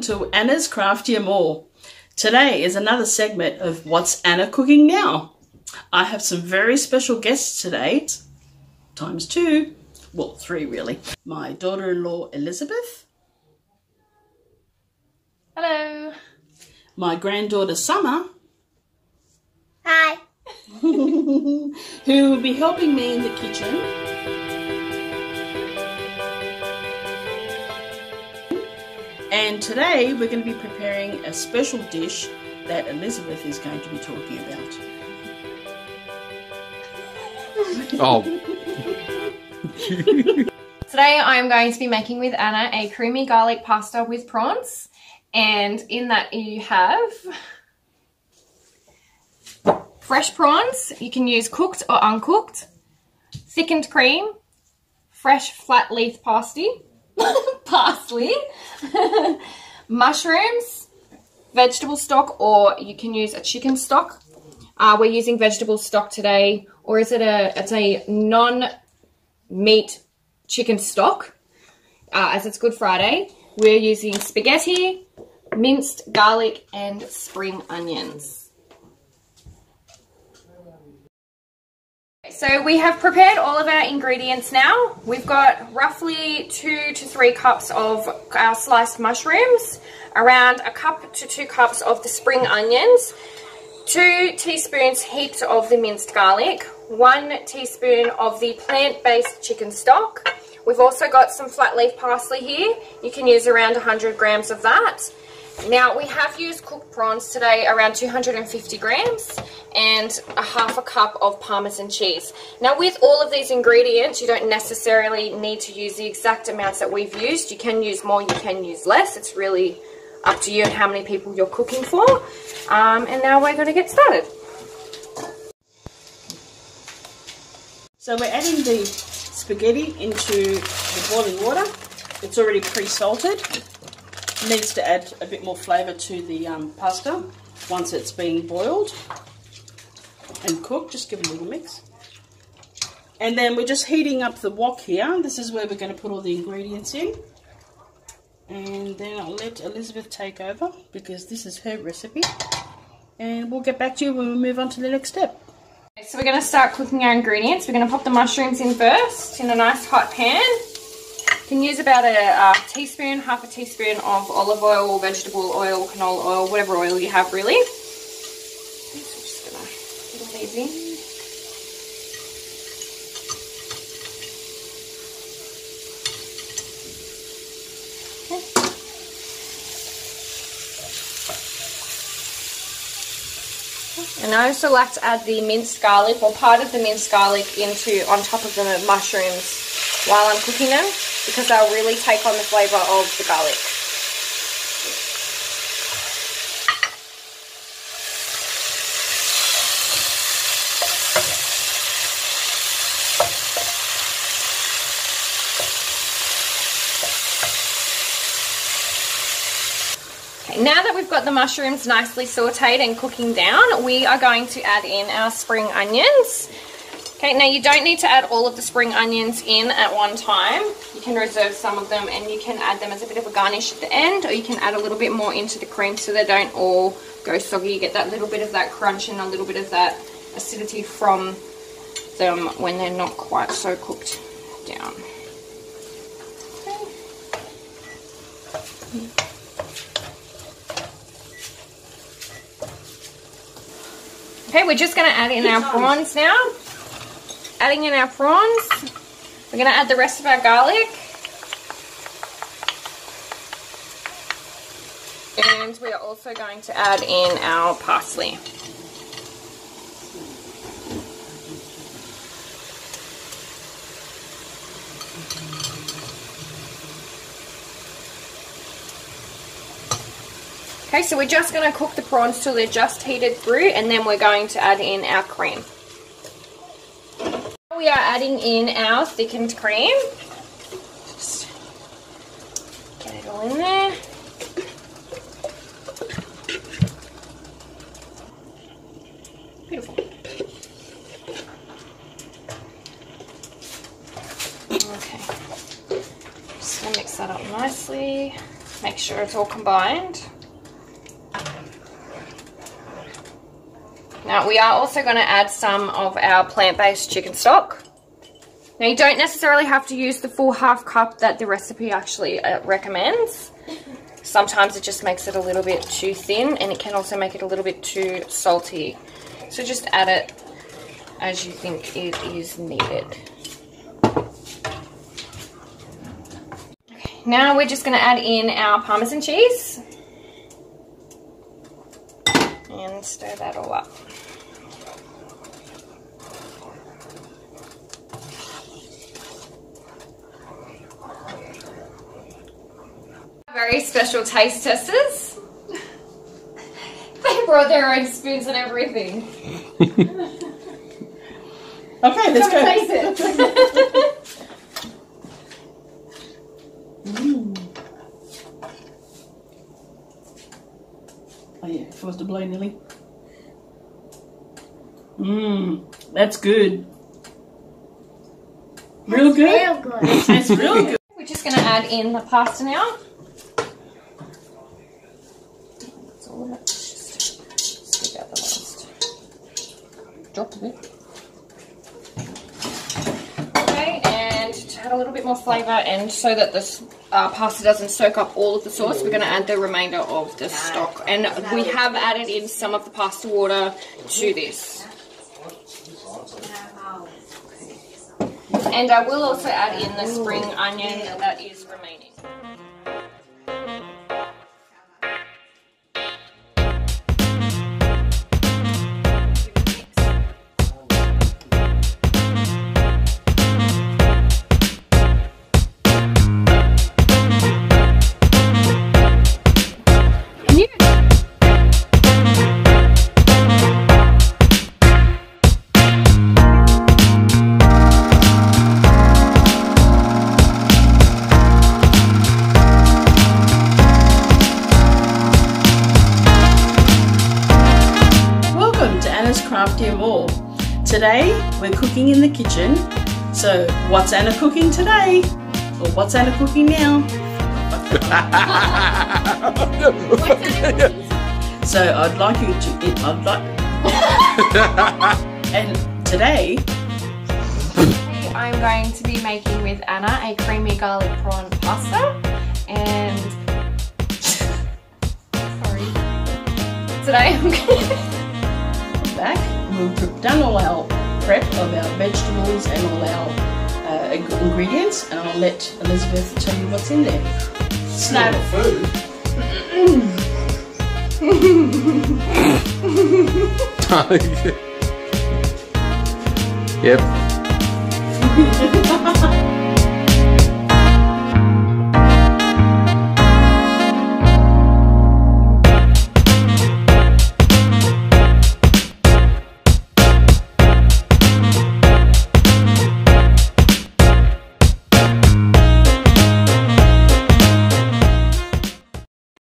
welcome to Anna's Craftier More. Today is another segment of What's Anna Cooking Now? I have some very special guests today, times two, well 3 really. My daughter-in-law Elizabeth. Hello. My granddaughter Summer. Hi. Who will be helping me in the kitchen. And today we're going to be preparing a special dish that Elizabeth is going to be talking about. Oh. Today I'm going to be making with Anna a creamy garlic pasta with prawns. And in that you have fresh prawns. You can use cooked or uncooked. Thickened cream. Fresh flat leaf parsley. Mushrooms, vegetable stock, or you can use a chicken stock. We're using vegetable stock today, or it's a non-meat chicken stock, as it's Good Friday. We're using spaghetti, minced garlic, and spring onions. So we have prepared all of our ingredients now. We've got roughly 2 to 3 cups of our sliced mushrooms, around 1 cup to 2 cups of the spring onions, 2 teaspoons heaped of the minced garlic, 1 teaspoon of the plant-based chicken stock. We've also got some flat leaf parsley here. You can use around 100 grams of that. Now we have used cooked prawns today, around 250 grams, and 1/2 cup of Parmesan cheese. Now with all of these ingredients, you don't necessarily need to use the exact amounts that we've used. You can use more, you can use less. It's really up to you and how many people you're cooking for. And now we're going to get started. So we're adding the spaghetti into the boiling water. It's already pre-salted. Needs to add a bit more flavour to the pasta once it's being boiled and cooked. Just give it a little mix. And then we're just heating up the wok here. This is where we're going to put all the ingredients in. And then I'll let Elizabeth take over because this is her recipe. And we'll get back to you when we move on to the next step. So we're going to start cooking our ingredients. We're going to pop the mushrooms in first in a nice hot pan. You can use about a teaspoon, 1/2 teaspoon of olive oil, vegetable oil, canola oil, whatever oil you have really. So I'm just going to put these in. And I also like to add the minced garlic, or part of the minced garlic, on top of the mushrooms while I'm cooking them, because they'll really take on the flavour of the garlic. Okay, now that we've got the mushrooms nicely sauteed and cooking down, we are going to add in our spring onions. Okay, now you don't need to add all of the spring onions in at one time. You can reserve some of them and you can add them as a bit of a garnish at the end, or you can add a little bit more into the cream so they don't all go soggy. You get that little bit of that crunch and a little bit of that acidity from them when they're not quite so cooked down. Okay, we're just going to add in our prawns now. Adding in our prawns, we're going to add the rest of our garlic, and we are also going to add in our parsley. Okay, so we're just going to cook the prawns till they're just heated through, and then we're going to add in our cream. We are adding in our thickened cream. Just get it all in there. Beautiful. Okay. Just going to mix that up nicely. Make sure it's all combined. Now we are also going to add some of our plant-based chicken stock. Now you don't necessarily have to use the full half cup that the recipe actually recommends. Sometimes it just makes it a little bit too thin, and it can also make it a little bit too salty. So just add it as you think it is needed. Okay, now we're just going to add in our Parmesan cheese. And stir that all up. Very special taste testers. They brought their own spoons and everything. Okay, let's go. Taste it. Oh yeah, if it was to blow, Nelly. That's good. Real good? Real good. It tastes real good. We're just going to add in the pasta now. That's all of it. Just scoop out the last. Drop a bit. Okay, and to add a little bit more flavour, and so that this pasta doesn't soak up all of the sauce, we're going to add the remainder of the stock. And we have added in some of the pasta water to this. And I will also add in the spring onion that is remaining. Today we're cooking in the kitchen. So what's Anna cooking today? Or what's Anna cooking now? So I'd like you to and today I'm going to be making with Anna a creamy garlic prawn pasta, and sorry. Today I'm back. We've done all our prep of our vegetables and all our ingredients, and I'll let Elizabeth tell you what's in there. Snap. Food. Yep.